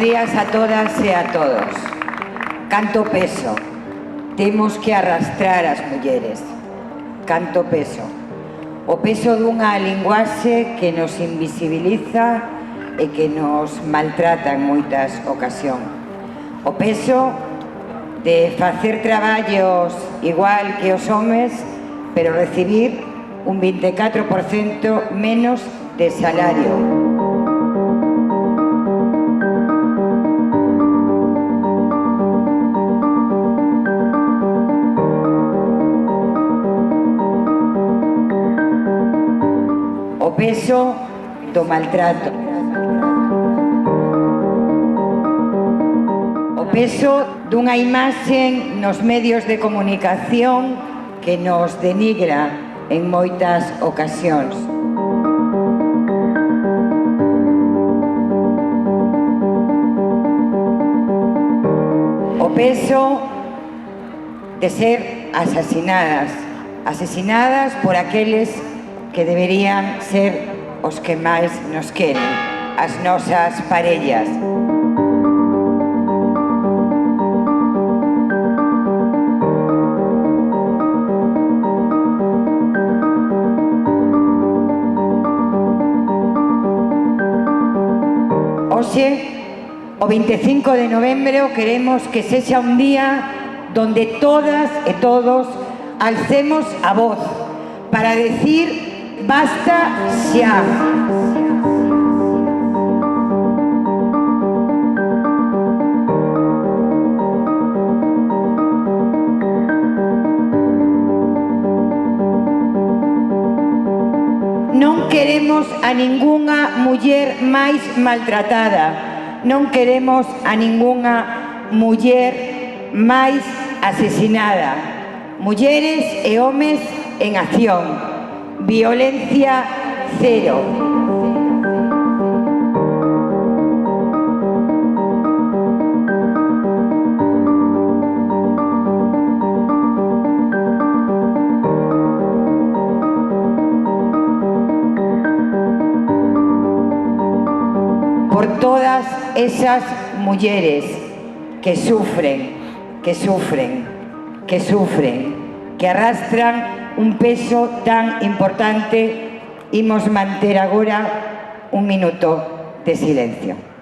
días a todas e a todos. Canto peso temos que arrastrar as mulleres. Canto peso. O peso dunha linguaxe que nos invisibiliza e que nos maltrata en moitas ocasións. O peso de facer traballos igual que os homes, pero recibir un 24% menos de salario. O peso do maltrato. O peso dunha imaxe nos medios de comunicación que nos denigra en moitas ocasións. O peso de ser asesinadas por aqueles que deberían ser os que máis nos queren, as nosas parellas. Hoxe, o 25 de novembro, queremos que sexa un día donde todas e todos alcemos a voz para decir basta xa. Non queremos a ningunha muller máis maltratada. Non queremos a ningunha muller máis asesinada. Mulleres e homes en acción. Violencia cero. Por todas esas mulleres que sufren, que arrastran un peso tan importante, imos manter agora un minuto de silencio.